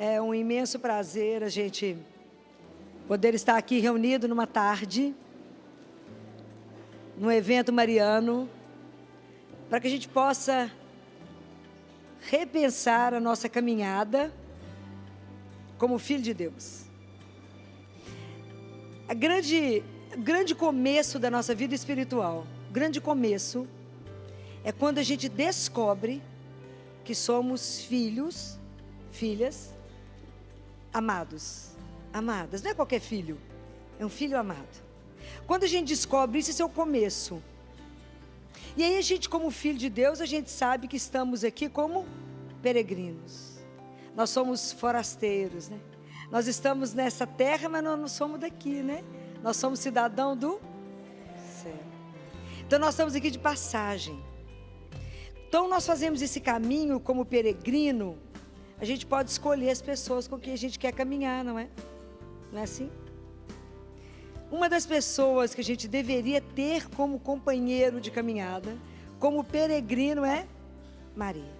É um imenso prazer a gente poder estar aqui reunido numa tarde, num evento mariano, para que a gente possa repensar a nossa caminhada como filho de Deus. O grande começo da nossa vida espiritual, o grande começo, é quando a gente descobre que somos filhos, filhas, amados, amadas. Não é qualquer filho, é um filho amado. Quando a gente descobre isso, esse é o começo. E aí a gente, como filho de Deus, a gente sabe que estamos aqui como peregrinos. Nós somos forasteiros, né? Nós estamos nessa terra, mas nós não somos daqui, né? Nós somos cidadão do céu. Então nós estamos aqui de passagem. Então nós fazemos esse caminho como peregrino. A gente pode escolher as pessoas com quem a gente quer caminhar, não é? Não é assim? Uma das pessoas que a gente deveria ter como companheiro de caminhada, como peregrino, é Maria.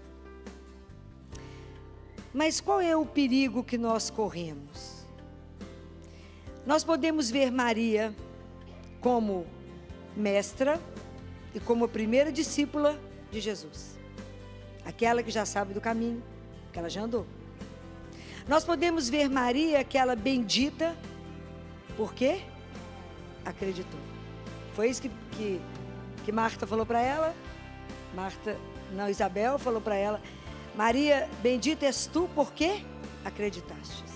Mas qual é o perigo que nós corremos? Nós podemos ver Maria como mestra e como a primeira discípula de Jesus. Aquela que já sabe do caminho, que ela já andou. Nós podemos ver Maria, aquela bendita, por quê? Acreditou. Foi isso que Marta falou para ela. Isabel falou para ela: Maria, bendita és tu, porque acreditastes.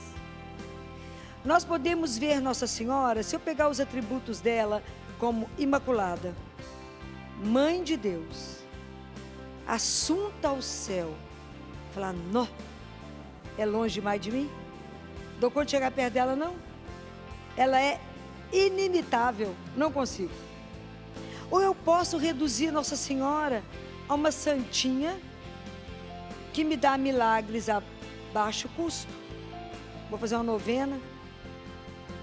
Nós podemos ver Nossa Senhora, se eu pegar os atributos dela, como imaculada, mãe de Deus, assunta ao céu. Falar, não, é longe demais de mim? Dou conta de chegar perto dela, não? Ela é inimitável, não consigo. Ou eu posso reduzir Nossa Senhora a uma santinha que me dá milagres a baixo custo. Vou fazer uma novena,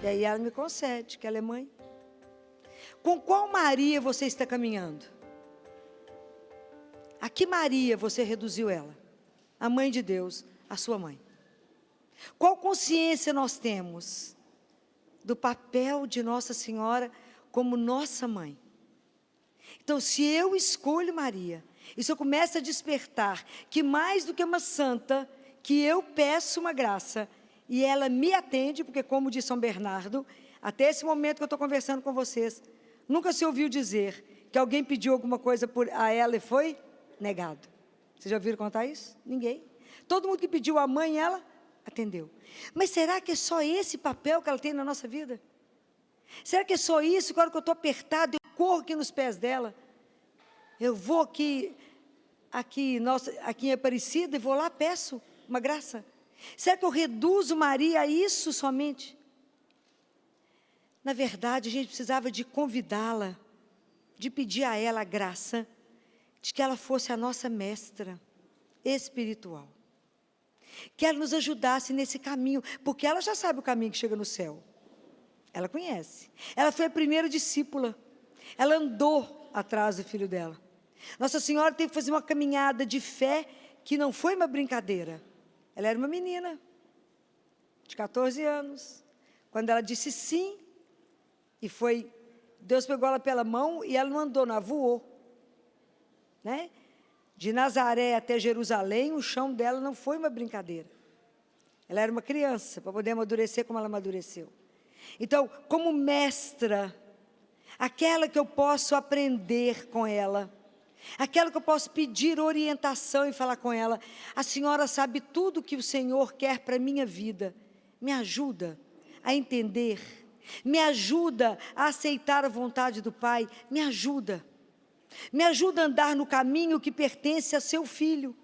e aí ela me concede, que ela é mãe. Com qual Maria você está caminhando? A que Maria você reduziu ela? A mãe de Deus, a sua mãe. Qual consciência nós temos do papel de Nossa Senhora como nossa mãe? Então, se eu escolho Maria, e se eu começo a despertar que mais do que uma santa, que eu peço uma graça, e ela me atende, porque como diz São Bernardo, até esse momento que eu estou conversando com vocês, nunca se ouviu dizer que alguém pediu alguma coisa a ela e foi negado. Vocês já ouviram contar isso? Ninguém. Todo mundo que pediu a mãe, ela atendeu. Mas será que é só esse papel que ela tem na nossa vida? Será que é só isso? Que a hora que eu estou apertado, eu corro aqui nos pés dela. Eu vou aqui em Aparecida, e vou lá, peço uma graça. Será que eu reduzo Maria a isso somente? Na verdade, a gente precisava de convidá-la, de pedir a ela a graça, de que ela fosse a nossa mestra espiritual. Que ela nos ajudasse nesse caminho, porque ela já sabe o caminho que chega no céu. Ela conhece. Ela foi a primeira discípula. Ela andou atrás do filho dela. Nossa Senhora teve que fazer uma caminhada de fé que não foi uma brincadeira. Ela era uma menina de 14 anos. Quando ela disse sim, Deus pegou ela pela mão e ela não andou, não, voou. Né? De Nazaré até Jerusalém, o chão dela não foi uma brincadeira. Ela era uma criança, para poder amadurecer como ela amadureceu. Então, como mestra, aquela que eu posso aprender com ela, aquela que eu posso pedir orientação e falar com ela, a senhora sabe tudo que o Senhor quer para a minha vida, me ajuda a entender, me ajuda a aceitar a vontade do Pai, me ajuda a andar no caminho que pertence a seu filho,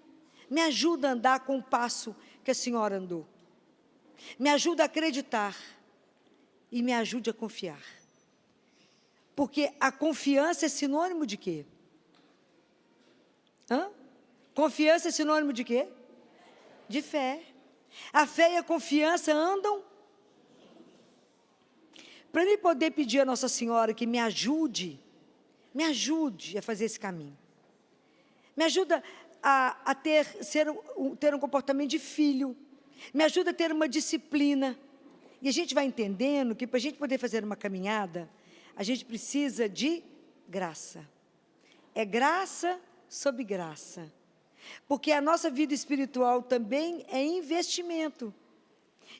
me ajuda a andar com o passo que a senhora andou, me ajuda a acreditar e me ajude a confiar, porque a confiança é sinônimo de quê? Confiança é sinônimo de quê? De fé. A fé e a confiança andam. Para mim poder pedir a Nossa Senhora que me ajude a fazer esse caminho. Me ajuda a ter um comportamento de filho, Me ajuda a ter uma disciplina. E a gente vai entendendo que para a gente poder fazer uma caminhada, a gente precisa de graça. É graça sobre graça. Porque a nossa vida espiritual também é investimento.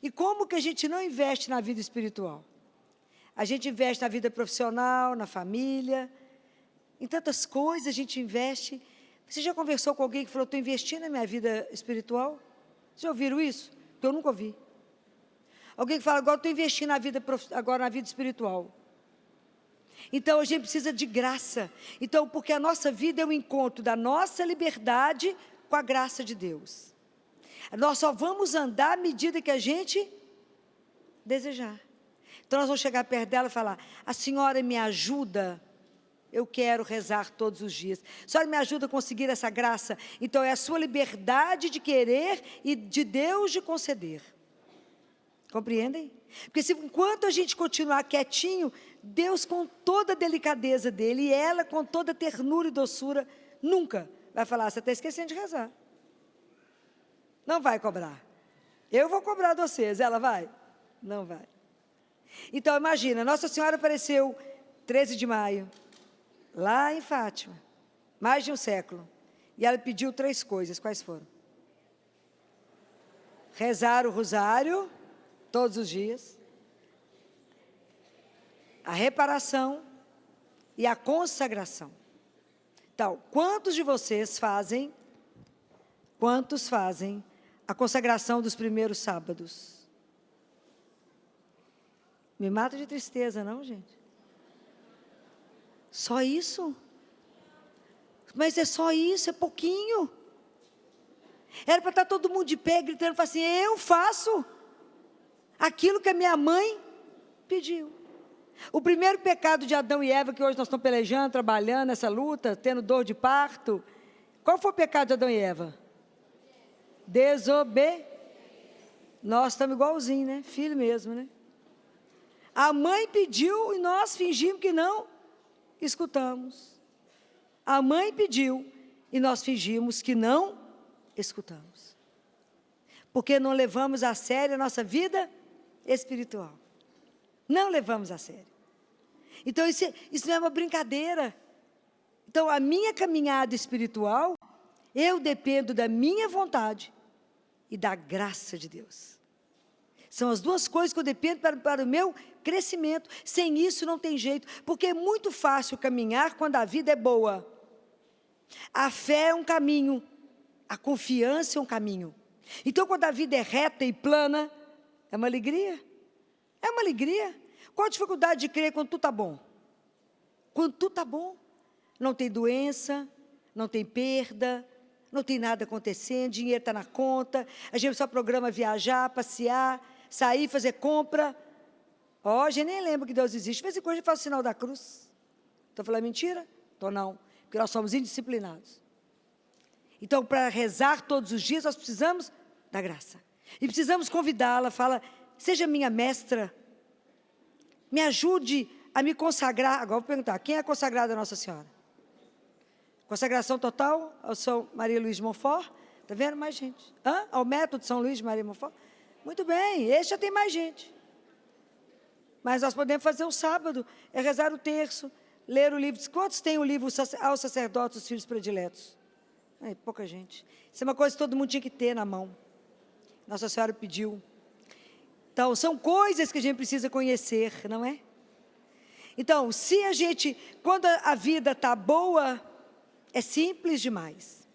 E como que a gente não investe na vida espiritual? A gente investe na vida profissional, na família, em tantas coisas a gente investe. Você já conversou com alguém que falou, estou investindo na minha vida espiritual? Vocês já ouviram isso? Porque eu nunca ouvi. Alguém que fala, agora estou investindo agora na vida espiritual. Então, a gente precisa de graça. Então, porque a nossa vida é o encontro da nossa liberdade com a graça de Deus. Nós só vamos andar à medida que a gente desejar. Então, nós vamos chegar perto dela e falar, a senhora me ajuda, eu quero rezar todos os dias. A senhora me ajuda a conseguir essa graça? Então, é a sua liberdade de querer e de Deus de conceder. Compreendem? Porque se, enquanto a gente continuar quietinho, Deus com toda a delicadeza dele, e ela com toda a ternura e doçura, nunca vai falar, você está esquecendo de rezar. Não vai cobrar. Eu vou cobrar de vocês, ela vai? Não vai. Então, imagina, Nossa Senhora apareceu 13 de maio, lá em Fátima, mais de um século, e ela pediu 3 coisas, quais foram? Rezar o rosário, todos os dias, a reparação e a consagração. Então, quantos fazem a consagração dos primeiros sábados? Me mata de tristeza, não, gente? Só isso? Mas é só isso, é pouquinho. Era para estar todo mundo de pé, gritando, assim, eu faço aquilo que a minha mãe pediu. O primeiro pecado de Adão e Eva, que hoje nós estamos pelejando, trabalhando nessa luta, tendo dor de parto. Qual foi o pecado de Adão e Eva? Nós estamos igualzinho, né? Filho mesmo, né? A mãe pediu e nós fingimos que não escutamos. A mãe pediu e nós fingimos que não escutamos. Porque não levamos a sério a nossa vida espiritual. Não levamos a sério. Então, isso não é uma brincadeira. Então, a minha caminhada espiritual, eu dependo da minha vontade e da graça de Deus. São as duas coisas que eu dependo para o meu crescimento. Sem isso não tem jeito, porque é muito fácil caminhar quando a vida é boa. A fé é um caminho, a confiança é um caminho. Então, quando a vida é reta e plana, é uma alegria. É uma alegria. Qual a dificuldade de crer quando tudo está bom? Quando tudo está bom. Não tem doença, não tem perda, não tem nada acontecendo, dinheiro está na conta, a gente só programa viajar, passear, sair, fazer compra. Ó, a gente nem lembra que Deus existe. De vez em quando a gente faz o sinal da cruz. Estou falando mentira? Estou não, porque nós somos indisciplinados. Então, para rezar todos os dias, nós precisamos da graça. E precisamos convidá-la, fala, seja minha mestra, me ajude a me consagrar. Agora vou perguntar, quem é consagrada a Nossa Senhora? Consagração total ao São Maria Luís de Montfort? Está vendo? Mais gente. Ao método de São Luís de Maria Montfort? Muito bem, esse já tem mais gente. Mas nós podemos fazer um sábado, é rezar o terço, ler o livro. Quantos têm o livro aos sacerdotes, os filhos prediletos? Pouca gente. Isso é uma coisa que todo mundo tinha que ter na mão. Nossa Senhora pediu. Então, são coisas que a gente precisa conhecer, não é? Então, se a gente, quando a vida está boa, é simples demais.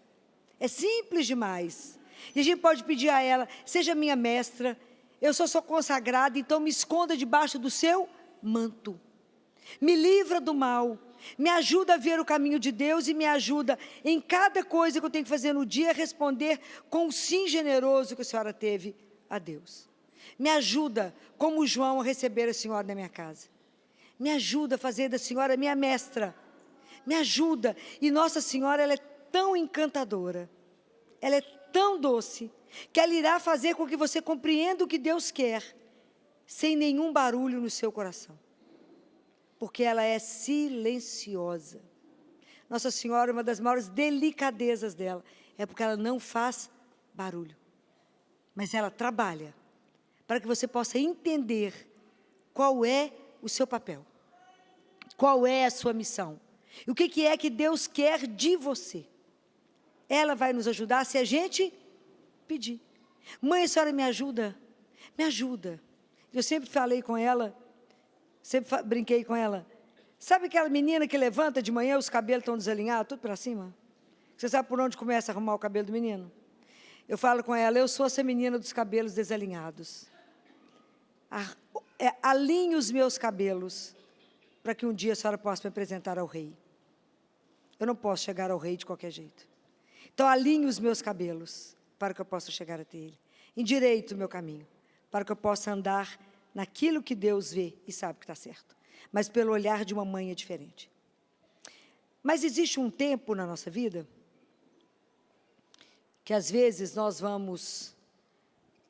É simples demais. E a gente pode pedir a ela, seja minha mestra, eu sou consagrada, então me esconda debaixo do seu manto. Me livra do mal, me ajuda a ver o caminho de Deus e me ajuda em cada coisa que eu tenho que fazer no dia, responder com o sim generoso que a senhora teve a Deus. Me ajuda, como João, a receber a senhora na minha casa. Me ajuda a fazer da senhora minha mestra. Me ajuda. E Nossa Senhora, ela é tão encantadora. Ela é tão doce, que ela irá fazer com que você compreenda o que Deus quer, sem nenhum barulho no seu coração. Porque ela é silenciosa. Nossa Senhora, uma das maiores delicadezas dela, é porque ela não faz barulho. mas ela trabalha para que você possa entender qual é o seu papel, qual é a sua missão, e o que é que Deus quer de você. Ela vai nos ajudar se a gente pedir. Mãe, a senhora me ajuda? Me ajuda. Eu sempre falei com ela, sempre brinquei com ela. Sabe aquela menina que levanta de manhã, os cabelos estão desalinhados, tudo para cima? Você sabe por onde começa a arrumar o cabelo do menino? Eu falo com ela, eu sou essa menina dos cabelos desalinhados. Alinhe os meus cabelos, para que um dia a senhora possa me apresentar ao rei. Eu não posso chegar ao rei de qualquer jeito. Então, alinhe os meus cabelos, para que eu possa chegar até ele. Endireite o meu caminho, para que eu possa andar naquilo que Deus vê e sabe que está certo. Mas pelo olhar de uma mãe é diferente. Mas existe um tempo na nossa vida que às vezes nós vamos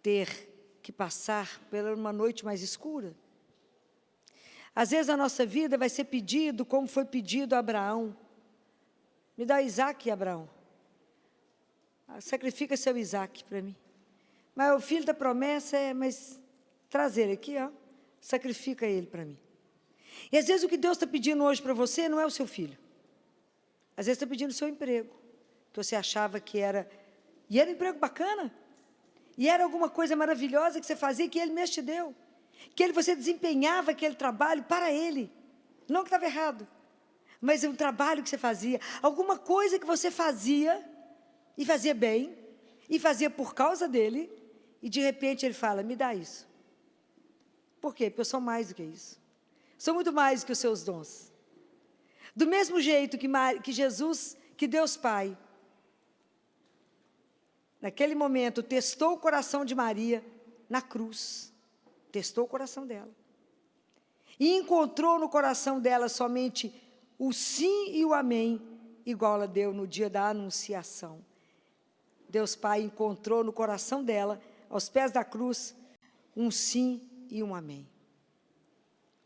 ter que passar por uma noite mais escura. Às vezes a nossa vida vai ser pedido, como foi pedido a Abraão. Me dá Isaac, Abraão. Sacrifica seu Isaac para mim. Mas o filho da promessa mas traz ele aqui, ó. Sacrifica ele para mim. E às vezes o que Deus está pedindo hoje para você não é o seu filho. Às vezes está pedindo o seu emprego, que você achava que era, e era um emprego bacana, e era alguma coisa maravilhosa que você fazia, que Ele mesmo te deu, que você desempenhava aquele trabalho para Ele, não que estava errado, mas é um trabalho que você fazia, alguma coisa que você fazia, e fazia bem, e fazia por causa dEle, e de repente Ele fala, me dá isso. Por quê? Porque eu sou mais do que isso. Sou muito mais do que os seus dons. Do mesmo jeito que Jesus, que Deus Pai, naquele momento, testou o coração de Maria na cruz. Testou o coração dela. E encontrou no coração dela somente o sim e o amém, igual ela deu no dia da anunciação. Deus Pai encontrou no coração dela, aos pés da cruz, um sim e um amém.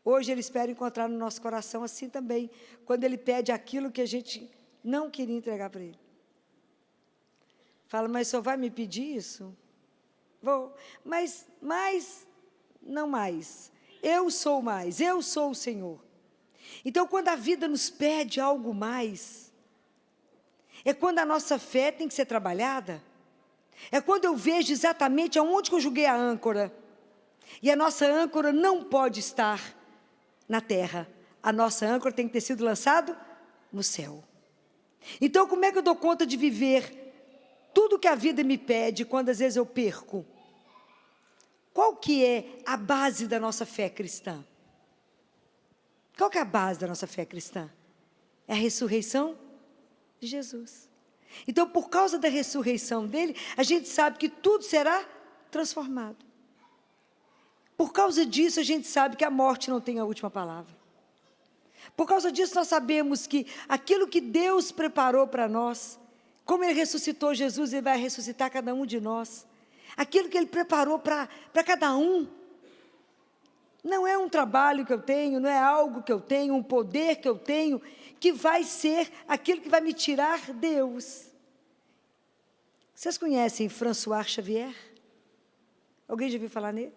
Hoje Ele espera encontrar no nosso coração assim também, quando Ele pede aquilo que a gente não queria entregar para Ele. Fala, mas só vai me pedir isso? Vou, mas não mais. Eu sou mais, eu sou o Senhor. Então, quando a vida nos pede algo mais, é quando a nossa fé tem que ser trabalhada, é quando eu vejo exatamente aonde que eu joguei a âncora, e a nossa âncora não pode estar na terra, a nossa âncora tem que ter sido lançado no céu. Então, como é que eu dou conta de viver tudo que a vida me pede, quando às vezes eu perco? Qual que é a base da nossa fé cristã? Qual que é a base da nossa fé cristã? É a ressurreição de Jesus. Então, por causa da ressurreição dele, a gente sabe que tudo será transformado. Por causa disso, a gente sabe que a morte não tem a última palavra. Por causa disso, nós sabemos que aquilo que Deus preparou para nós, como Ele ressuscitou Jesus, Ele vai ressuscitar cada um de nós. Aquilo que Ele preparou para cada um, não é um trabalho que eu tenho, não é algo que eu tenho, um poder que eu tenho, que vai ser aquilo que vai me tirar Deus. Vocês conhecem François Xavier? Alguém já ouviu falar nele?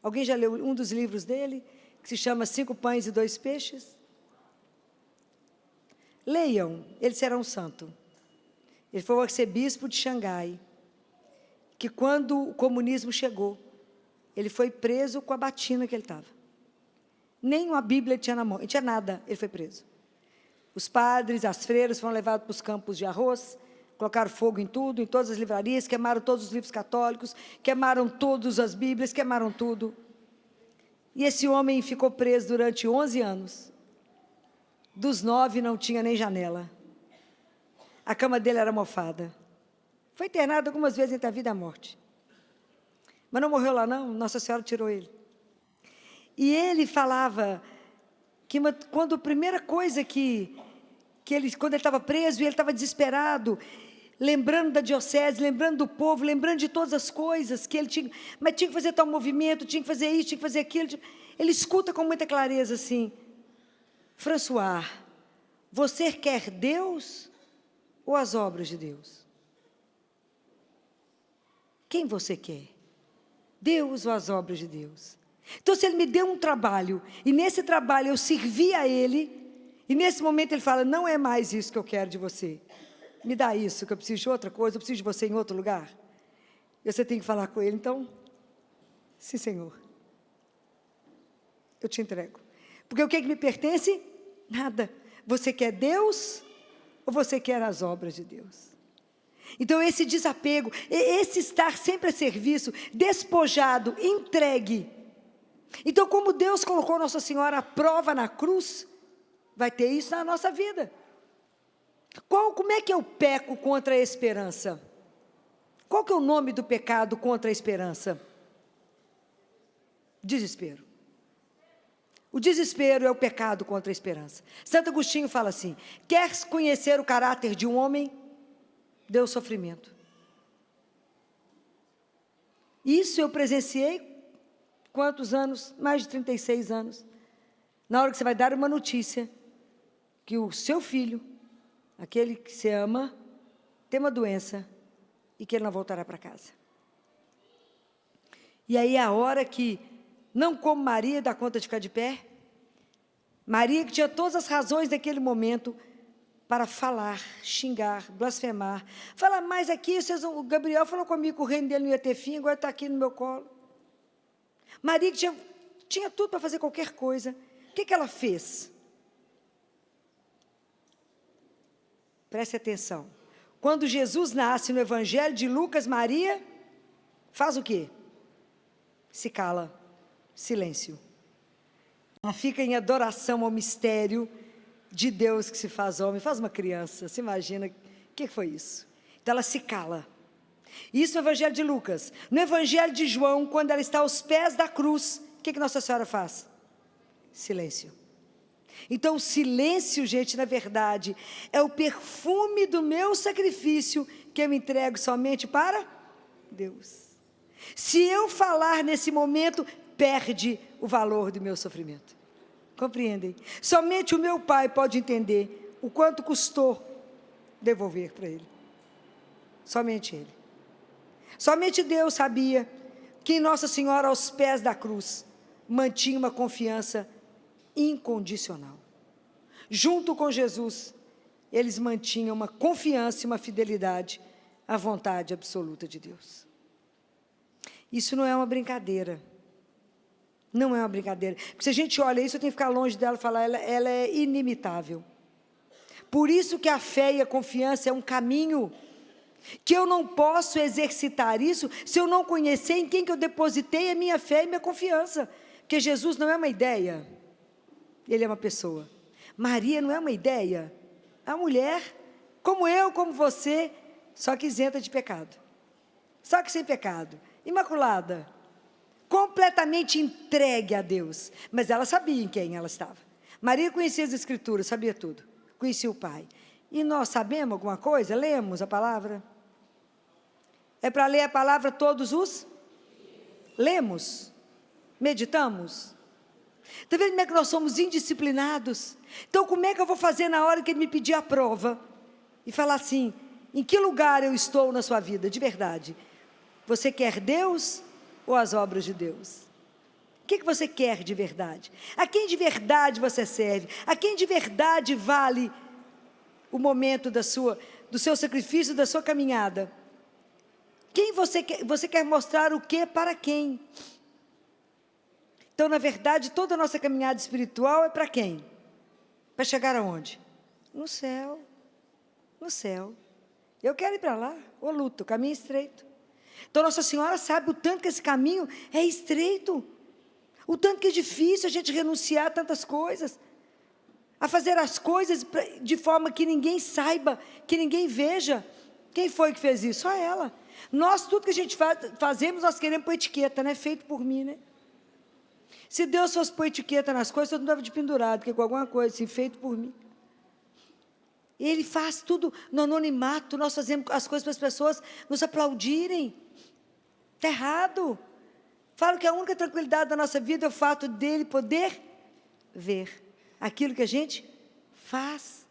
Alguém já leu um dos livros dele, que se chama 5 Pães e 2 Peixes? Leiam, ele será um santo. Ele foi o arcebispo de Xangai, que quando o comunismo chegou, ele foi preso com a batina que ele estava. Nem uma Bíblia ele tinha na mão, não tinha nada, ele foi preso. Os padres, as freiras foram levados para os campos de arroz, colocaram fogo em tudo, em todas as livrarias, queimaram todos os livros católicos, queimaram todas as Bíblias, queimaram tudo. E esse homem ficou preso durante 11 anos. Dos 9 não tinha nem janela. A cama dele era mofada. Foi internado algumas vezes entre a vida e a morte. Mas não morreu lá não, Nossa Senhora tirou ele. E ele falava que quando a primeira coisa quando ele estava preso e ele estava desesperado, lembrando da diocese, lembrando do povo, lembrando de todas as coisas que ele tinha, mas tinha que fazer tal movimento, tinha que fazer isso, tinha que fazer aquilo. Ele escuta com muita clareza assim, François, você quer Deus ou as obras de Deus? Quem você quer? Deus ou as obras de Deus? Então, se Ele me deu um trabalho, e nesse trabalho eu servi a Ele, e nesse momento Ele fala, não é mais isso que eu quero de você, me dá isso, que eu preciso de outra coisa, eu preciso de você em outro lugar. E você tem que falar com Ele, então, sim, Senhor, eu te entrego. Porque o que é que me pertence? Nada. Você quer Deus ou você quer as obras de Deus? Então esse desapego, esse estar sempre a serviço, despojado, entregue. Então como Deus colocou Nossa Senhora à prova na cruz, vai ter isso na nossa vida. Como é que eu peco contra a esperança? Qual que é o nome do pecado contra a esperança? Desespero. O desespero é o pecado contra a esperança. Santo Agostinho fala assim, quer conhecer o caráter de um homem? Dê o sofrimento. Isso eu presenciei, quantos anos? Mais de 36 anos. Na hora que você vai dar uma notícia, que o seu filho, aquele que você ama, tem uma doença, e que ele não voltará para casa. E aí a hora que, não como Maria, dá conta de ficar de pé, Maria que tinha todas as razões daquele momento, para falar, xingar, blasfemar, falar mais aqui, o Gabriel falou comigo que o reino dele não ia ter fim, agora está aqui no meu colo. Maria que tinha tudo para fazer qualquer coisa, o que ela fez? Preste atenção, quando Jesus nasce no Evangelho de Lucas, Maria faz o quê? Se cala, silêncio. Ela fica em adoração ao mistério de Deus que se faz homem, faz uma criança, se imagina, o que foi isso? Então ela se cala. Isso no Evangelho de Lucas. No Evangelho de João, quando ela está aos pés da cruz, o que Nossa Senhora faz? Silêncio. Então o silêncio, gente, na verdade, é o perfume do meu sacrifício, que eu me entrego somente para Deus. Se eu falar nesse momento, perde o valor do meu sofrimento. Compreendem? Somente o meu pai pode entender o quanto custou devolver para ele. Somente ele. Somente Deus sabia que Nossa Senhora, aos pés da cruz, mantinha uma confiança incondicional. Junto com Jesus, eles mantinham uma confiança e uma fidelidade à vontade absoluta de Deus. Isso não é uma brincadeira. Não é uma brincadeira. Porque se a gente olha isso, eu tenho que ficar longe dela e falar, ela é inimitável. Por isso que a fé e a confiança é um caminho, que eu não posso exercitar isso, se eu não conhecer em quem que eu depositei a minha fé e minha confiança. Porque Jesus não é uma ideia, Ele é uma pessoa. Maria não é uma ideia, é uma mulher, como eu, como você, só que isenta de pecado. Só que sem pecado, imaculada, completamente entregue a Deus, mas ela sabia em quem ela estava. Maria conhecia as Escrituras, sabia tudo, conhecia o Pai. E nós sabemos alguma coisa? Lemos a palavra? É para ler a palavra todos os? Lemos? Meditamos? Está vendo como é que nós somos indisciplinados? Então como é que eu vou fazer na hora que Ele me pedir a prova? E falar assim, em que lugar eu estou na sua vida, de verdade? Você quer Deus ou as obras de Deus? O que você quer de verdade? A quem de verdade você serve? A quem de verdade vale o momento do seu sacrifício, da sua caminhada? Quem você quer mostrar o que para quem? Então, na verdade, toda a nossa caminhada espiritual é para quem? Para chegar aonde? No céu. No céu. Eu quero ir para lá, ou luto, o caminho é estreito. Então, Nossa Senhora sabe o tanto que esse caminho é estreito, o tanto que é difícil a gente renunciar a tantas coisas, a fazer as coisas de forma que ninguém saiba, que ninguém veja. Quem foi que fez isso? Só ela. Nós, tudo que a gente fazemos, nós queremos pôr etiqueta, né? Feito por mim, né? Se Deus fosse pôr etiqueta nas coisas, todo mundo estava de pendurado, porque com alguma coisa assim, feito por mim. Ele faz tudo no anonimato, nós fazemos as coisas para as pessoas nos aplaudirem. Está errado. Falo que a única tranquilidade da nossa vida é o fato dele poder ver aquilo que a gente faz.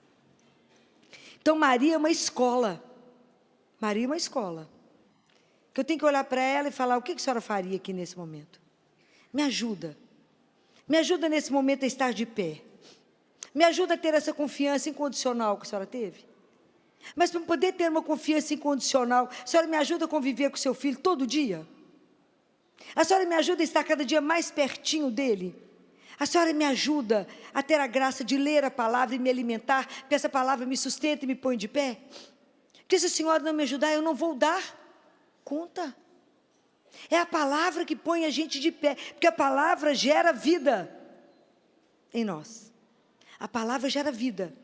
Então Maria é uma escola. Maria é uma escola. que eu tenho que olhar para ela e falar, o que a senhora faria aqui nesse momento? Me ajuda. Me ajuda nesse momento a estar de pé. Me ajuda a ter essa confiança incondicional que a senhora teve. Mas para poder ter uma confiança incondicional, a senhora me ajuda a conviver com seu filho todo dia? A senhora me ajuda a estar cada dia mais pertinho dele? A senhora me ajuda a ter a graça de ler a palavra e me alimentar, porque essa palavra me sustenta e me põe de pé? Porque se a senhora não me ajudar, eu não vou dar conta. É a palavra que põe a gente de pé, porque a palavra gera vida em nós. A palavra gera vida.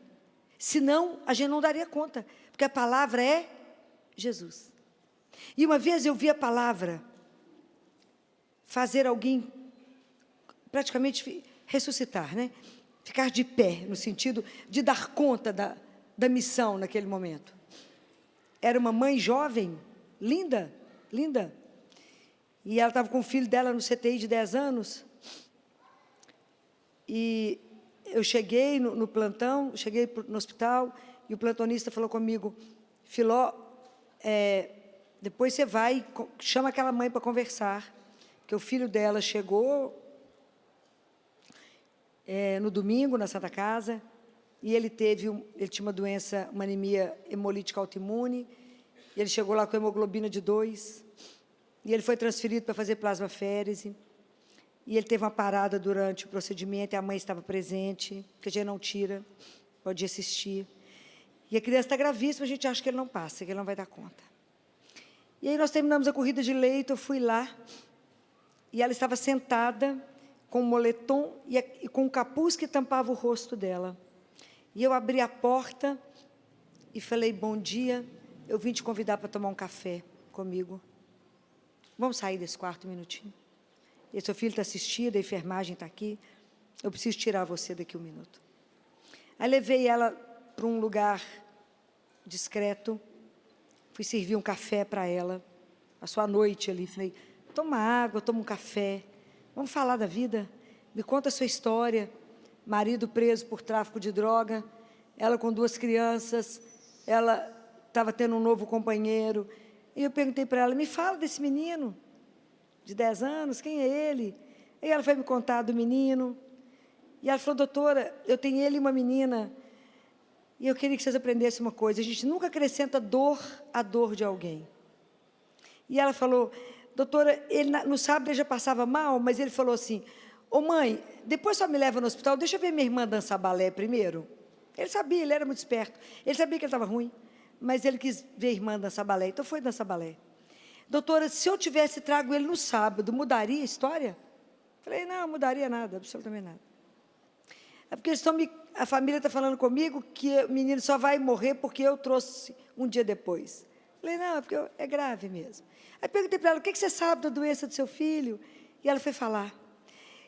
Senão, a gente não daria conta, porque a palavra é Jesus. E uma vez eu vi a palavra fazer alguém praticamente ressuscitar, né? Ficar de pé, no sentido de dar conta da missão naquele momento. Era uma mãe jovem, linda, linda, e ela estava com o filho dela no CTI de 10 anos, e eu cheguei no plantão, cheguei no hospital, e o plantonista falou comigo, Filó, depois você vai, chama aquela mãe para conversar, porque o filho dela chegou no domingo, na Santa Casa, e ele tinha uma doença, uma anemia hemolítica autoimune, e ele chegou lá com hemoglobina de 2, e ele foi transferido para fazer plasmaférese, e ele teve uma parada durante o procedimento, e a mãe estava presente, que a gente não tira, pode assistir. E a criança está gravíssima, a gente acha que ele não passa, que ele não vai dar conta. E aí nós terminamos a corrida de leito, eu fui lá, e ela estava sentada, com um moletom e com um capuz que tampava o rosto dela. E eu abri a porta e falei, bom dia, eu vim te convidar para tomar um café comigo. Vamos sair desse quarto um minutinho? E seu filho está assistindo, a enfermagem está aqui, eu preciso tirar você daqui um minuto. Aí levei ela para um lugar discreto, fui servir um café para ela, passou a noite ali, falei, toma água, toma um café, vamos falar da vida, me conta a sua história, marido preso por tráfico de droga, ela com 2 crianças, ela estava tendo um novo companheiro, e eu perguntei para ela, me fala desse menino, de 10 anos, quem é ele? E ela foi me contar do menino, e ela falou, doutora, eu tenho ele e uma menina, e eu queria que vocês aprendessem uma coisa, a gente nunca acrescenta dor à dor de alguém. E ela falou, doutora, ele no sábado ele já passava mal, mas ele falou assim, ô mãe, depois só me leva no hospital, deixa eu ver minha irmã dançar balé primeiro. Ele sabia, ele era muito esperto, ele sabia que ele estava ruim, mas ele quis ver a irmã dançar balé, então foi dançar balé. Doutora, se eu tivesse trago ele no sábado, mudaria a história? Falei, não, mudaria nada, absolutamente nada. É porque a família está falando comigo que o menino só vai morrer porque eu trouxe um dia depois. Falei, não, é porque é grave mesmo. Aí perguntei para ela, o que você sabe da doença do seu filho? E ela foi falar.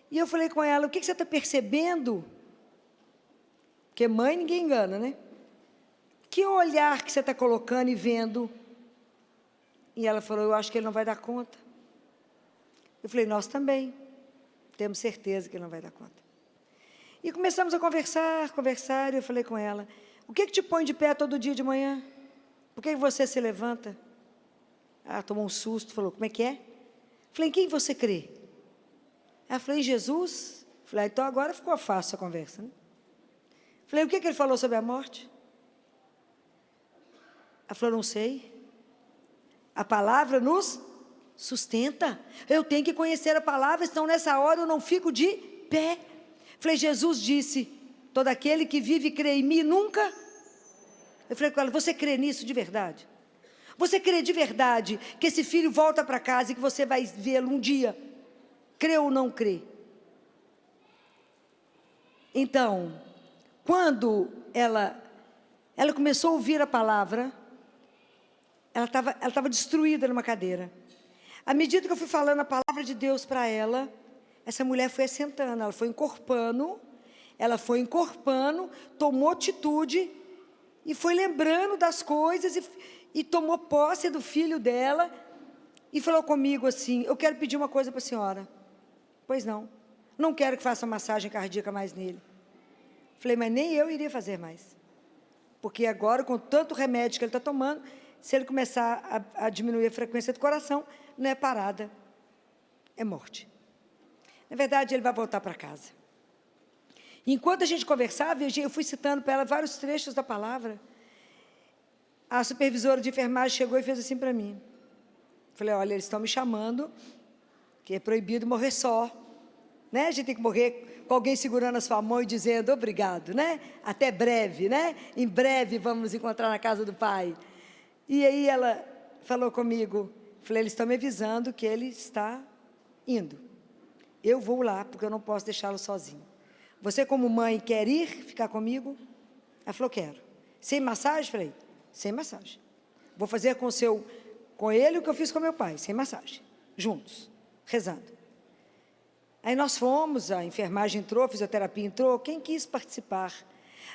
E eu falei com ela, o que você está percebendo? Porque mãe ninguém engana, né? Que olhar que você está colocando e vendo? E ela falou, eu acho que ele não vai dar conta. Eu falei, nós também. Temos certeza que ele não vai dar conta. E começamos a conversar, e eu falei com ela, o que te põe de pé todo dia de manhã? Por que você se levanta? Ela tomou um susto, falou, como é que é? Falei, em quem você crê? Ela falou, em Jesus? Falei, então agora ficou fácil a conversa, né? Falei, o que ele falou sobre a morte? Ela falou, não sei. A palavra nos sustenta. Eu tenho que conhecer a palavra, senão nessa hora eu não fico de pé. Falei, Jesus disse, todo aquele que vive e crê em mim nunca... Eu falei com ela, você crê nisso de verdade? Você crê de verdade que esse filho volta para casa e que você vai vê-lo um dia? Crê ou não crê? Então, quando ela começou a ouvir a palavra, ela estava destruída numa cadeira. À medida que eu fui falando a palavra de Deus para ela, essa mulher foi assentando, ela foi encorpando, tomou atitude e foi lembrando das coisas e tomou posse do filho dela e falou comigo assim, eu quero pedir uma coisa para a senhora. Pois não, não quero que faça massagem cardíaca mais nele. Falei, mas nem eu iria fazer mais. Porque agora, com tanto remédio que ele está tomando, se ele começar a diminuir a frequência do coração, não é parada, é morte. Na verdade, ele vai voltar para casa. Enquanto a gente conversava, eu fui citando para ela vários trechos da palavra. A supervisora de enfermagem chegou e fez assim para mim. Falei, olha, eles estão me chamando, que é proibido morrer só. Né? A gente tem que morrer com alguém segurando a sua mão e dizendo obrigado, né? Até breve, né? Em breve vamos nos encontrar na casa do Pai. E aí ela falou comigo, falei, eles estão me avisando que ele está indo. Eu vou lá, porque eu não posso deixá-lo sozinho. Você, como mãe, quer ir ficar comigo? Ela falou, quero. Sem massagem? Falei, sem massagem. Vou fazer com ele o que eu fiz com meu pai, sem massagem. Juntos, rezando. Aí nós fomos, a enfermagem entrou, a fisioterapia entrou, quem quis participar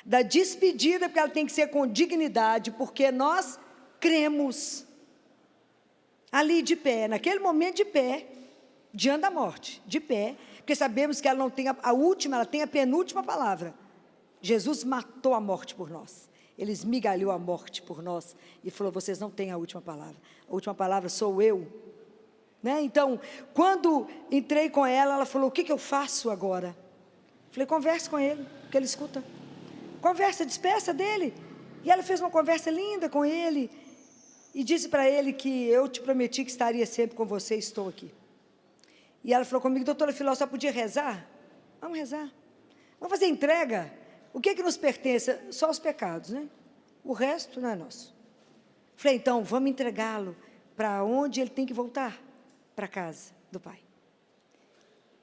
da despedida, porque ela tem que ser com dignidade, porque nós cremos. Ali de pé, naquele momento de pé, diante da morte, de pé, porque sabemos que ela não tem a última, ela tem a penúltima palavra. Jesus matou a morte por nós. Ele esmigalhou a morte por nós e falou, vocês não têm a última palavra. A última palavra sou eu. Né? Então, quando entrei com ela, ela falou, o que eu faço agora? Falei, converse com ele, que ele escuta. Conversa, despeça dele. E ela fez uma conversa linda com ele e disse para ele que eu te prometi que estaria sempre com você, estou aqui. E ela falou comigo, doutora Filó, só podia rezar? Vamos rezar. Vamos fazer entrega. O que nos pertence? Só os pecados, né? O resto não é nosso. Falei, então, vamos entregá-lo para onde ele tem que voltar? Para a casa do Pai.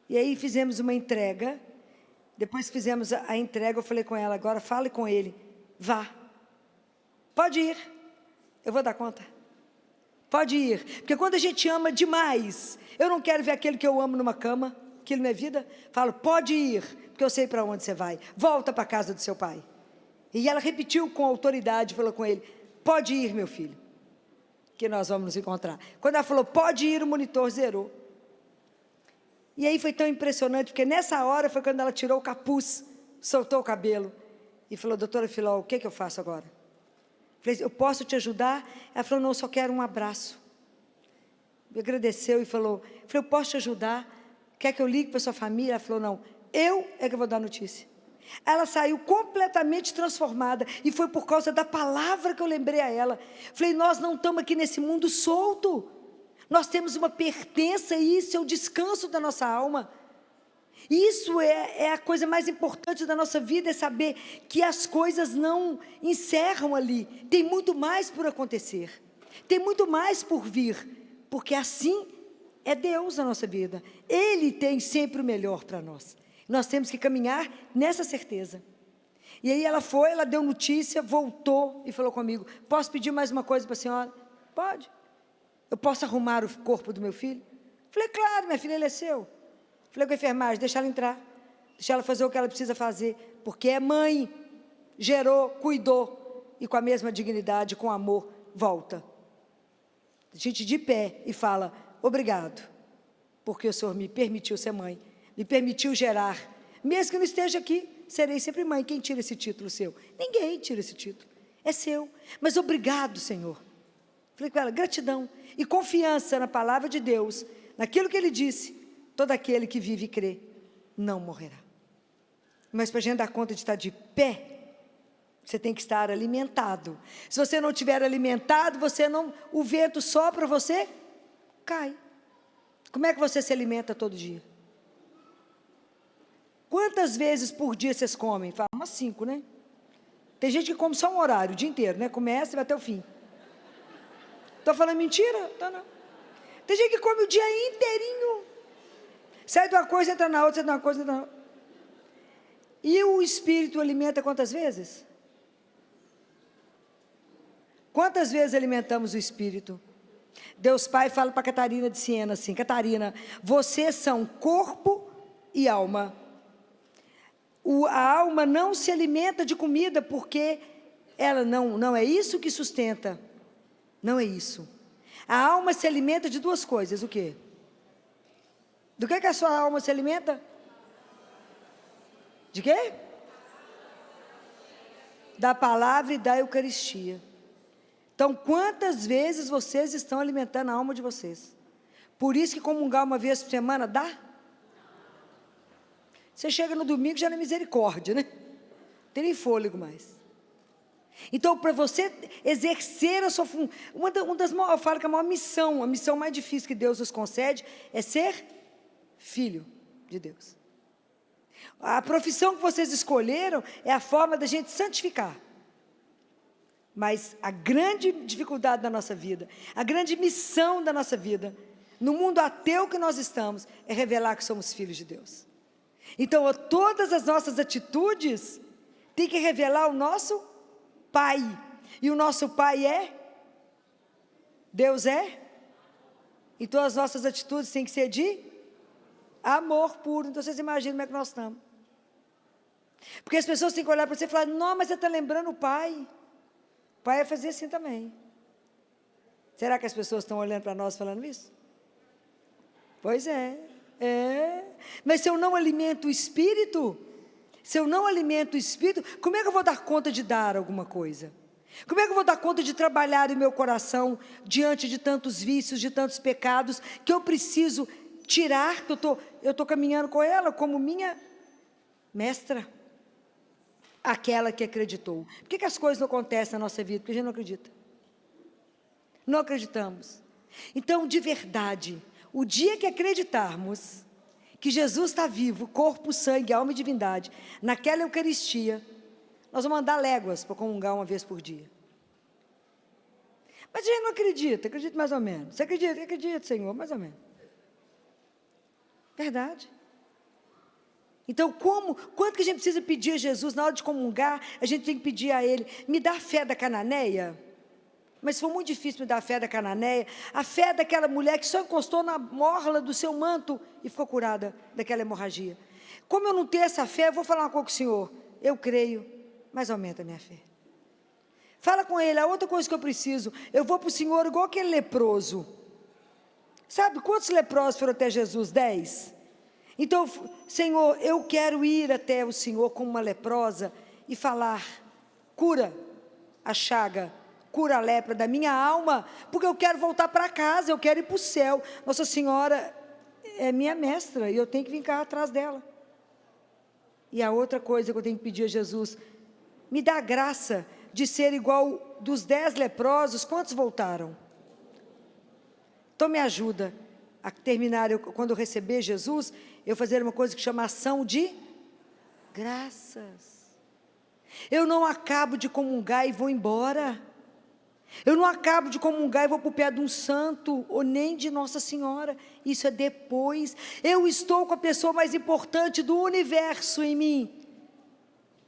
E aí fizemos uma entrega. Depois que fizemos a entrega, eu falei com ela, agora fale com ele. Vá. Pode ir. Eu vou dar conta. Pode ir. Porque quando a gente ama demais, eu não quero ver aquele que eu amo numa cama, aquilo não é vida. Falo, pode ir, porque eu sei para onde você vai. Volta para a casa do seu pai. E ela repetiu com autoridade, falou com ele, pode ir, meu filho, que nós vamos nos encontrar. Quando ela falou, pode ir, o monitor zerou. E aí foi tão impressionante, porque nessa hora foi quando ela tirou o capuz, soltou o cabelo, e falou, doutora Filó, o que eu faço agora? Falei, eu posso te ajudar? Ela falou, não, eu só quero um abraço. Me agradeceu e falou, eu posso te ajudar? Quer que eu ligue para sua família? Ela falou, não, eu é que vou dar notícia. Ela saiu completamente transformada, e foi por causa da palavra que eu lembrei a ela. Falei, nós não estamos aqui nesse mundo solto, nós temos uma pertença, e isso é o descanso da nossa alma. Isso é a coisa mais importante da nossa vida, é saber que as coisas não encerram ali, tem muito mais por acontecer, tem muito mais por vir, porque assim é Deus na nossa vida, Ele tem sempre o melhor para nós. Nós temos que caminhar nessa certeza. E aí ela deu notícia, voltou e falou comigo, posso pedir mais uma coisa para a senhora? Pode. Eu posso arrumar o corpo do meu filho? Falei, claro, minha filha, ele é seu. Falei com a enfermagem, deixa ela entrar, deixa ela fazer o que ela precisa fazer, porque é mãe, gerou, cuidou, e com a mesma dignidade, com amor, volta. A gente de pé e fala, obrigado, porque o Senhor me permitiu ser mãe, me permitiu gerar, mesmo que eu não esteja aqui, serei sempre mãe. Quem tira esse título seu? Ninguém tira esse título, é seu, mas obrigado, Senhor. Falei com ela, gratidão e confiança na palavra de Deus, naquilo que Ele disse, todo aquele que vive e crê, não morrerá. Mas para a gente dar conta de estar de pé, você tem que estar alimentado. Se você não estiver alimentado, o vento sopra, você cai. Como é que você se alimenta todo dia? Quantas vezes por dia vocês comem? Fala, umas 5, né? Tem gente que come só um horário, o dia inteiro, né? Começa e vai até o fim. Estou falando mentira? Não. Tem gente que come o dia inteirinho. Sai de uma coisa, entra na outra, sai de uma coisa, entra na outra. E o Espírito alimenta quantas vezes? Quantas vezes alimentamos o Espírito? Deus Pai fala para Catarina de Siena assim, Catarina, vocês são corpo e alma. A alma não se alimenta de comida, porque ela não é isso que sustenta. Não é isso. A alma se alimenta de duas coisas, o quê? Do que a sua alma se alimenta? De quê? Da palavra e da Eucaristia. Então, quantas vezes vocês estão alimentando a alma de vocês? Por isso que comungar uma vez por semana dá? Você chega no domingo já na misericórdia, né? Não tem nem fôlego mais. Então, para você exercer a sua função, eu falo que a maior missão, a missão mais difícil que Deus nos concede é ser filho de Deus. A profissão que vocês escolheram é a forma da gente santificar. Mas a grande dificuldade da nossa vida, a grande missão da nossa vida, no mundo ateu que nós estamos, é revelar que somos filhos de Deus. Então, todas as nossas atitudes têm que revelar o nosso Pai. E o nosso Pai é? Deus é? Então, as nossas atitudes têm que ser de amor puro. Então, vocês imaginam como é que nós estamos. Porque as pessoas têm que olhar para você e falar, não, mas você está lembrando o Pai. O Pai vai fazer assim também. Será que as pessoas estão olhando para nós falando isso? Pois é. Mas se eu não alimento o Espírito, como é que eu vou dar conta de dar alguma coisa? Como é que eu vou dar conta de trabalhar em meu coração diante de tantos vícios, de tantos pecados, que eu preciso tirar, que eu estou caminhando com ela como minha mestra? Aquela que acreditou. Por que as coisas não acontecem na nossa vida? Porque a gente não acredita. Não acreditamos. Então, de verdade, o dia que acreditarmos que Jesus está vivo, corpo, sangue, alma e divindade, naquela Eucaristia, nós vamos andar léguas para comungar uma vez por dia. Mas a gente não acredita, acredita mais ou menos. Você acredita? Acredita, Senhor, mais ou menos. Verdade. Então, quanto que a gente precisa pedir a Jesus na hora de comungar? A gente tem que pedir a Ele, me dá a fé da cananeia. Mas foi muito difícil me dar a fé da cananeia, a fé daquela mulher que só encostou na orla do seu manto e ficou curada daquela hemorragia. Como eu não tenho essa fé, eu vou falar uma coisa com o Senhor. Eu creio, mas aumenta a minha fé. Fala com Ele, a outra coisa que eu preciso, eu vou para o Senhor igual aquele leproso. Sabe quantos leprosos foram até Jesus? 10. Então, Senhor, eu quero ir até o Senhor como uma leprosa e falar, cura a chaga, cura a lepra da minha alma, porque eu quero voltar para casa, eu quero ir para o céu. Nossa Senhora é minha mestra e eu tenho que vir cá atrás dela. E a outra coisa que eu tenho que pedir a Jesus, me dá a graça de ser igual dos 10 leprosos, quantos voltaram? Então me ajuda a terminar, quando eu receber Jesus, eu fazer uma coisa que chama ação de graças. Eu não acabo de comungar e vou embora. Eu não acabo de comungar e vou para o pé de um santo, ou nem de Nossa Senhora. Isso é depois. Eu estou com a pessoa mais importante do universo em mim.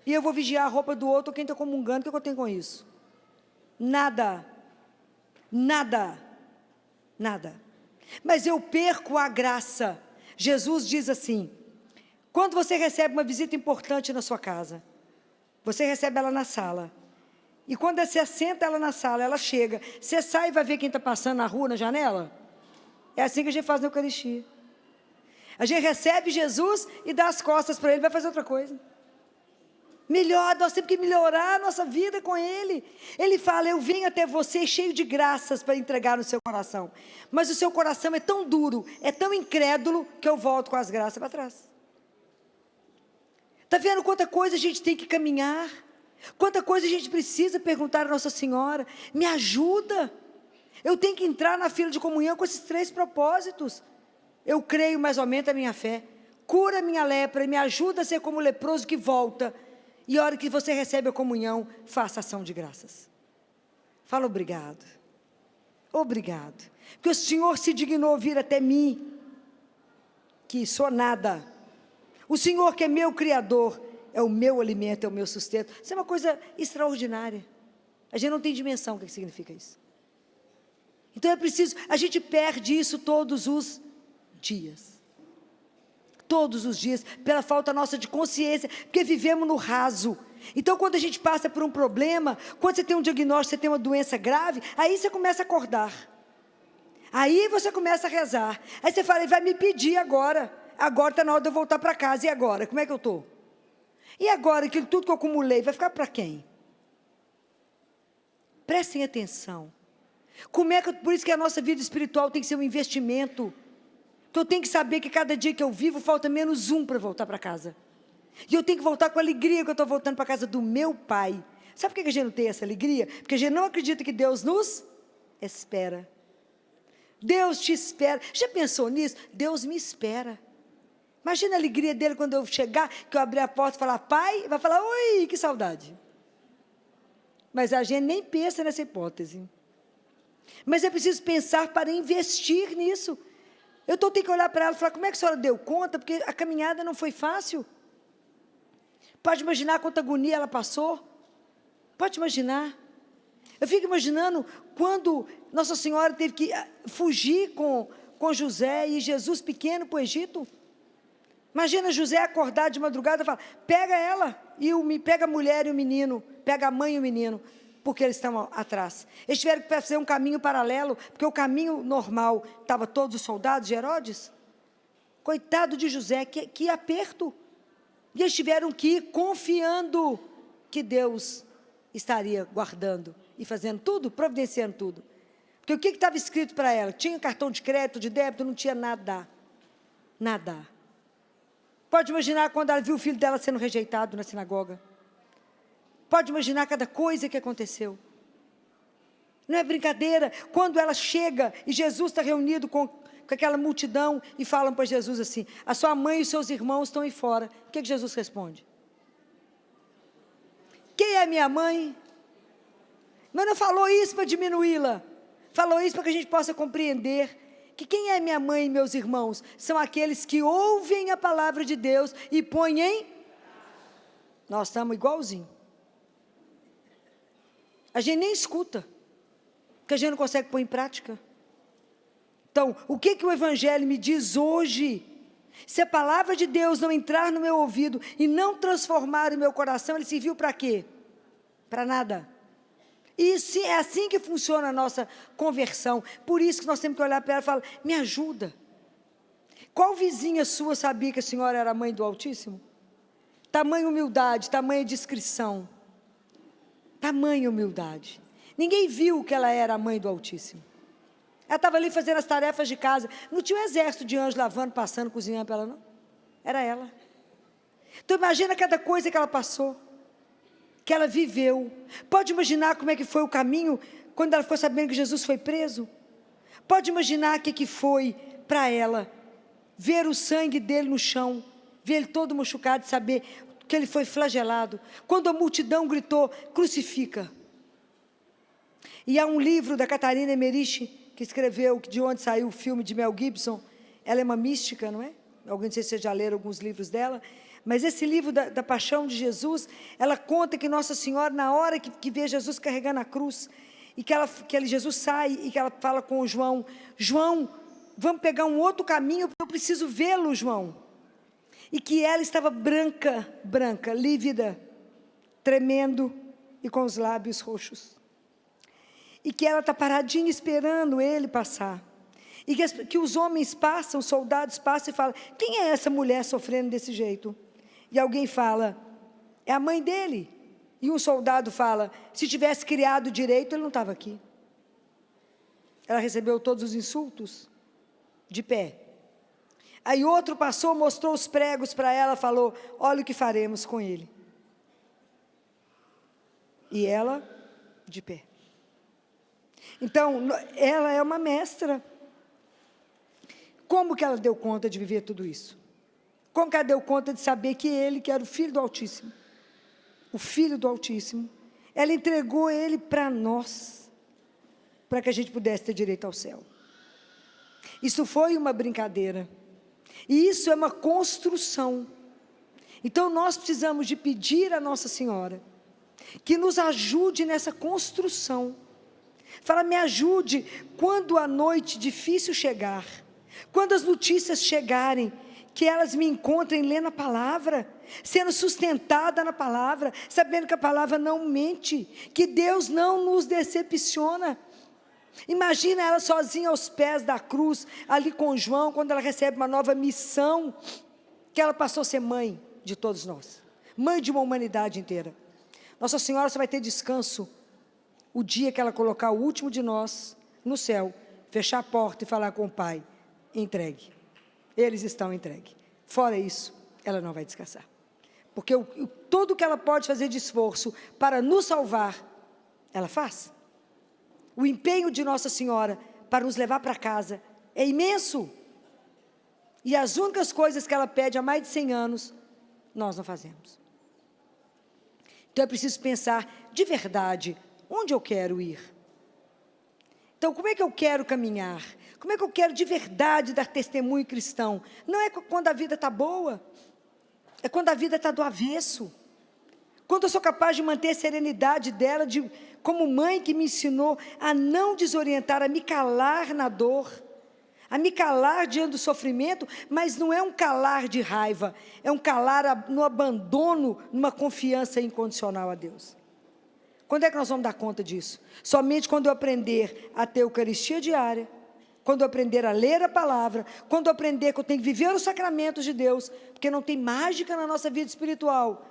E eu vou vigiar a roupa do outro, quem está comungando, o que eu tenho com isso? Nada. Nada. Nada. Mas eu perco a graça. Jesus diz assim, quando você recebe uma visita importante na sua casa, você recebe ela na sala. E quando você assenta ela na sala, ela chega, você sai e vai ver quem está passando na rua, na janela? É assim que a gente faz na Eucaristia. A gente recebe Jesus e dá as costas para Ele, vai fazer outra coisa. Melhor, nós temos que melhorar a nossa vida com Ele. Ele fala, eu venho até você cheio de graças para entregar no seu coração. Mas o seu coração é tão duro, é tão incrédulo, que eu volto com as graças para trás. Está vendo quanta coisa a gente tem que caminhar? Quanta coisa a gente precisa perguntar a Nossa Senhora, me ajuda, eu tenho que entrar na fila de comunhão com esses 3 propósitos, eu creio, mas aumenta a minha fé, cura a minha lepra, e me ajuda a ser como o leproso que volta, e a hora que você recebe a comunhão, faça ação de graças, fala obrigado, porque o Senhor se dignou vir até mim, que sou nada, o Senhor que é meu Criador, é o meu alimento, é o meu sustento. Isso é uma coisa extraordinária. A gente não tem dimensão do que significa isso. Então é preciso, a gente perde isso todos os dias. Todos os dias, pela falta nossa de consciência, porque vivemos no raso. Então quando a gente passa por um problema, quando você tem um diagnóstico, você tem uma doença grave, aí você começa a acordar. Aí você começa a rezar. Aí você fala, ele vai me pedir agora. Agora está na hora de eu voltar para casa. E agora? Como é que eu estou? E agora, aquilo tudo que eu acumulei, vai ficar para quem? Prestem atenção. Por isso que a nossa vida espiritual tem que ser um investimento. Então eu tenho que saber que cada dia que eu vivo, falta menos um para voltar para casa. E eu tenho que voltar com alegria que eu estou voltando para a casa do meu Pai. Sabe por que a gente não tem essa alegria? Porque a gente não acredita que Deus nos espera. Deus te espera. Já pensou nisso? Deus me espera. Imagina a alegria dele quando eu chegar, que eu abrir a porta e falar, Pai, vai falar, oi, que saudade. Mas a gente nem pensa nessa hipótese. Mas é preciso pensar para investir nisso. Eu tenho que olhar para ela e falar, como é que a senhora deu conta? Porque a caminhada não foi fácil. Pode imaginar quanta agonia ela passou? Pode imaginar. Eu fico imaginando quando Nossa Senhora teve que fugir com José e Jesus pequeno para o Egito. Imagina José acordar de madrugada e falar, pega ela, pega a mulher e o menino, pega a mãe e o menino, porque eles estavam atrás. Eles tiveram que fazer um caminho paralelo, porque o caminho normal estava todos os soldados de Herodes. Coitado de José, que aperto. E eles tiveram que ir confiando que Deus estaria guardando e fazendo tudo, providenciando tudo. Porque o que estava escrito para ela? Tinha cartão de crédito, de débito, não tinha nada. Nada. Pode imaginar quando ela viu o filho dela sendo rejeitado na sinagoga. Pode imaginar cada coisa que aconteceu. Não é brincadeira. Quando ela chega e Jesus está reunido com aquela multidão e falam para Jesus assim, a sua mãe e os seus irmãos estão aí fora. O que Jesus responde? Quem é minha mãe? Mas não falou isso para diminuí-la. Falou isso para que a gente possa compreender que quem é minha mãe e meus irmãos? São aqueles que ouvem a palavra de Deus e põem em... Nós estamos igualzinho. A gente nem escuta, porque a gente não consegue pôr em prática. Então, o que o Evangelho me diz hoje? Se a palavra de Deus não entrar no meu ouvido e não transformar o meu coração, ele serviu para quê? Para nada. E é assim que funciona a nossa conversão. Por isso que nós temos que olhar para ela e falar, me ajuda. Qual vizinha sua sabia que a senhora era a mãe do Altíssimo? Tamanha humildade, tamanha discrição. Tamanha humildade. Ninguém viu que ela era a mãe do Altíssimo. Ela estava ali fazendo as tarefas de casa. Não tinha um exército de anjos lavando, passando, cozinhando para ela, não. Era ela. Então imagina cada coisa que ela passou, que ela viveu. Pode imaginar como é que foi o caminho quando ela ficou sabendo que Jesus foi preso? Pode imaginar o que foi para ela ver o sangue dele no chão, ver ele todo machucado e saber que ele foi flagelado. Quando a multidão gritou, crucifica. E há um livro da Catarina Emmerich, que escreveu, de onde saiu o filme de Mel Gibson. Ela é uma mística, não é? Alguém, não sei se vocês já leram alguns livros dela. Mas esse livro da paixão de Jesus, ela conta que Nossa Senhora, na hora que vê Jesus carregando a cruz, e que Jesus sai e que ela fala com o João, João, vamos pegar um outro caminho, porque eu preciso vê-lo, João. E que ela estava branca, lívida, tremendo e com os lábios roxos. E que ela está paradinha esperando ele passar. E que os homens passam, os soldados passam e falam, quem é essa mulher sofrendo desse jeito? E alguém fala, é a mãe dele. E um soldado fala, se tivesse criado direito, ele não estava aqui. Ela recebeu todos os insultos, de pé. Aí outro passou, mostrou os pregos para ela, falou, olha o que faremos com ele. E ela, de pé. Então, ela é uma mestra. Como que ela deu conta de viver tudo isso? Como que ela deu conta de saber que ele, que era o Filho do Altíssimo, o Filho do Altíssimo, ela entregou ele para nós, para que a gente pudesse ter direito ao céu. Isso foi uma brincadeira. E isso é uma construção. Então, nós precisamos de pedir a Nossa Senhora que nos ajude nessa construção. Fala, me ajude quando a noite difícil chegar, quando as notícias chegarem, que elas me encontrem lendo a palavra, sendo sustentada na palavra, sabendo que a palavra não mente, que Deus não nos decepciona. Imagina ela sozinha aos pés da cruz, ali com João, quando ela recebe uma nova missão, que ela passou a ser mãe de todos nós, mãe de uma humanidade inteira. Nossa Senhora só vai ter descanso o dia que ela colocar o último de nós no céu, fechar a porta e falar com o Pai, entregue. Eles estão entregues. Fora isso, ela não vai descansar. Porque tudo que ela pode fazer de esforço para nos salvar, ela faz. O empenho de Nossa Senhora para nos levar para casa é imenso. E as únicas coisas que ela pede há mais de 100 anos, nós não fazemos. Então é preciso pensar de verdade, onde eu quero ir? Então, como é que eu quero caminhar? Como é que eu quero de verdade dar testemunho cristão? Não é quando a vida está boa, é quando a vida está do avesso. Quando eu sou capaz de manter a serenidade dela, como mãe que me ensinou a não desorientar, a me calar na dor, a me calar diante do sofrimento, mas não é um calar de raiva, é um calar no abandono, numa confiança incondicional a Deus. Quando é que nós vamos dar conta disso? Somente quando eu aprender a ter Eucaristia diária, quando eu aprender a ler a palavra, quando eu aprender que eu tenho que viver os sacramentos de Deus, porque não tem mágica na nossa vida espiritual,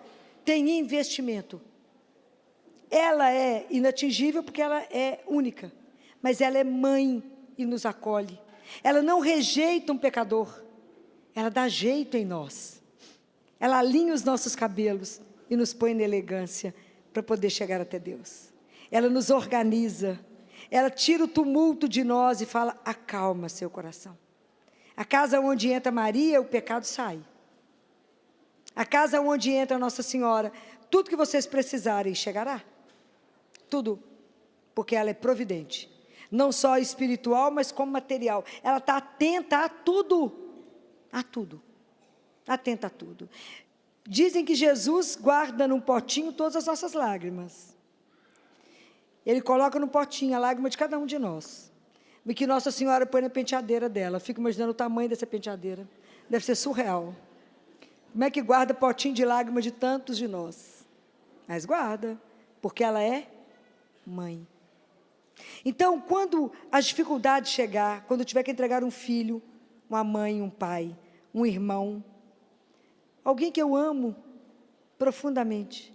tem investimento. Ela é inatingível porque ela é única, mas ela é mãe e nos acolhe. Ela não rejeita um pecador, ela dá jeito em nós. Ela alinha os nossos cabelos e nos põe na elegância para poder chegar até Deus. Ela nos organiza, ela tira o tumulto de nós e fala, acalma seu coração. A casa onde entra Maria, o pecado sai. A casa onde entra Nossa Senhora, tudo que vocês precisarem chegará. Tudo, porque ela é providente. Não só espiritual, mas como material. Ela está atenta a tudo. A tudo. Atenta a tudo. Dizem que Jesus guarda num potinho todas as nossas lágrimas. Ele coloca no potinho a lágrima de cada um de nós. E que Nossa Senhora põe na penteadeira dela. Fico imaginando o tamanho dessa penteadeira. Deve ser surreal. Como é que guarda potinho de lágrima de tantos de nós? Mas guarda, porque ela é mãe. Então, quando as dificuldades chegar, quando eu tiver que entregar um filho, uma mãe, um pai, um irmão, alguém que eu amo profundamente,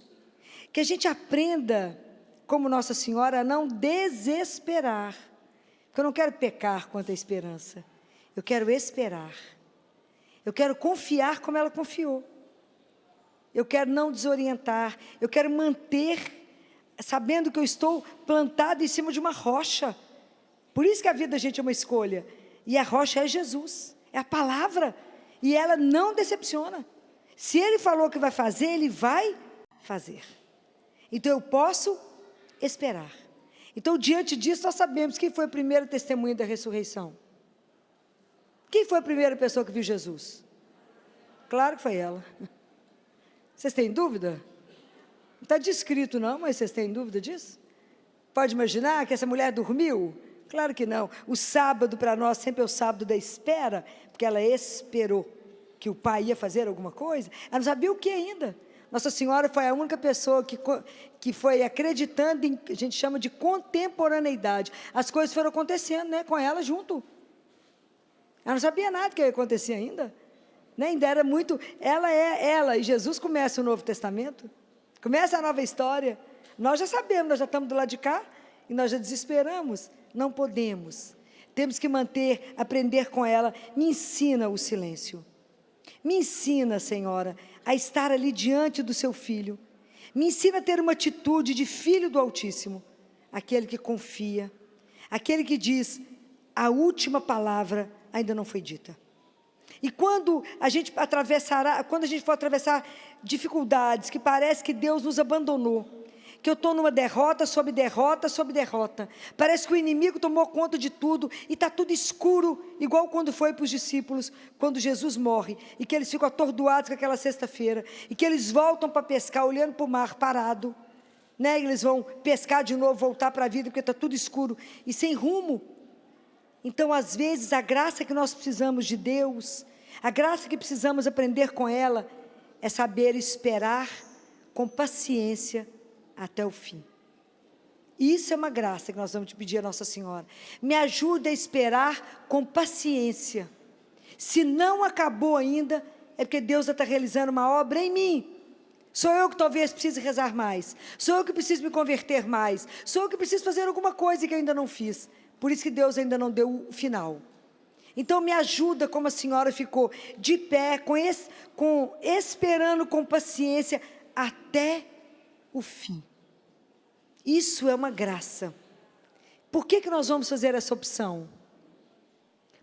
que a gente aprenda, como Nossa Senhora, a não desesperar, porque eu não quero pecar quanto à esperança, eu quero esperar, eu quero confiar como ela confiou, eu quero não desorientar, eu quero manter, sabendo que eu estou plantado em cima de uma rocha. Por isso que a vida da gente é uma escolha. E a rocha é Jesus, é a palavra. E ela não decepciona. Se Ele falou que vai fazer, Ele vai fazer. Então eu posso esperar. Então, diante disso, nós sabemos quem foi o primeiro testemunho da ressurreição. Quem foi a primeira pessoa que viu Jesus? Claro que foi ela. Vocês têm dúvida? Não está descrito não, mas vocês têm dúvida disso? Pode imaginar que essa mulher dormiu? Claro que não. O sábado para nós sempre é o sábado da espera, porque ela esperou que o pai ia fazer alguma coisa. Ela não sabia o que ainda. Nossa Senhora foi a única pessoa que foi acreditando em, a gente chama de contemporaneidade. As coisas foram acontecendo, né, com ela junto. Ela não sabia nada que ia acontecer ainda. Né, ainda era muito, ela é ela, e Jesus começa o Novo Testamento. Começa a nova história. Nós já sabemos, nós já estamos do lado de cá e nós já desesperamos. Não podemos. Temos que aprender com ela. Me ensina o silêncio. Me ensina, Senhora, a estar ali diante do seu filho. Me ensina a ter uma atitude de filho do Altíssimo. Aquele que confia. Aquele que diz, a última palavra ainda não foi dita. E quando a gente for atravessar dificuldades, que parece que Deus nos abandonou, que eu estou numa derrota sobre derrota sobre derrota, parece que o inimigo tomou conta de tudo, e está tudo escuro, igual quando foi para os discípulos, quando Jesus morre, e que eles ficam atordoados com aquela sexta-feira, e que eles voltam para pescar, olhando para o mar parado, né? Eles vão pescar de novo, voltar para a vida, porque está tudo escuro, e sem rumo. Então, às vezes, a graça que nós precisamos de Deus, a graça que precisamos aprender com ela, é saber esperar com paciência até o fim. Isso é uma graça que nós vamos te pedir a Nossa Senhora. Me ajuda a esperar com paciência. Se não acabou ainda, é porque Deus está realizando uma obra em mim. Sou eu que talvez precise rezar mais. Sou eu que preciso me converter mais. Sou eu que preciso fazer alguma coisa que eu ainda não fiz. Por isso que Deus ainda não deu o final. Então me ajuda como a senhora ficou de pé, esperando com paciência até o fim. Isso é uma graça. Por que nós vamos fazer essa opção?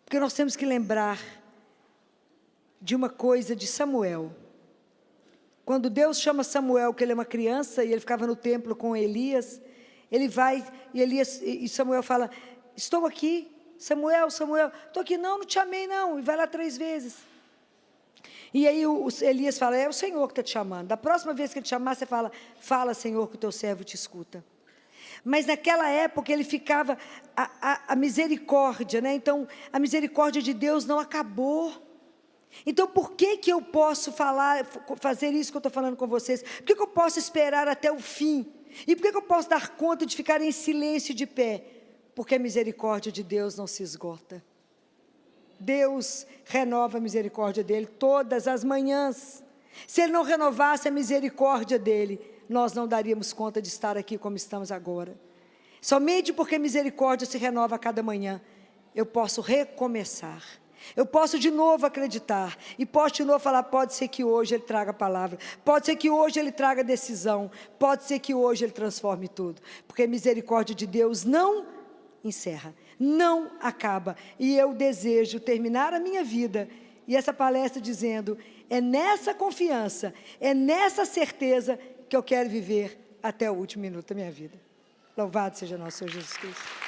Porque nós temos que lembrar de uma coisa de Samuel. Quando Deus chama Samuel, que ele é uma criança, e ele ficava no templo com Elias, ele vai, e Samuel fala, estou aqui, Samuel, estou aqui, não te chamei não, e vai lá 3 vezes. E aí Elias fala, é o Senhor que está te chamando, da próxima vez que ele te chamar, você fala Senhor, que o teu servo te escuta. Mas naquela época ele ficava, a misericórdia, né? Então a misericórdia de Deus não acabou. Então por que eu posso fazer isso que eu estou falando com vocês? Por que eu posso esperar até o fim? E por que eu posso dar conta de ficar em silêncio de pé? Porque a misericórdia de Deus não se esgota. Deus renova a misericórdia dele todas as manhãs. Se ele não renovasse a misericórdia dele, nós não daríamos conta de estar aqui como estamos agora. Somente porque a misericórdia se renova a cada manhã, eu posso recomeçar. Eu posso de novo acreditar, e posso de novo falar, pode ser que hoje Ele traga a palavra, pode ser que hoje Ele traga decisão, pode ser que hoje Ele transforme tudo, porque a misericórdia de Deus não encerra, não acaba, e eu desejo terminar a minha vida, e essa palestra dizendo, é nessa confiança, é nessa certeza, que eu quero viver até o último minuto da minha vida. Louvado seja nosso Senhor Jesus Cristo.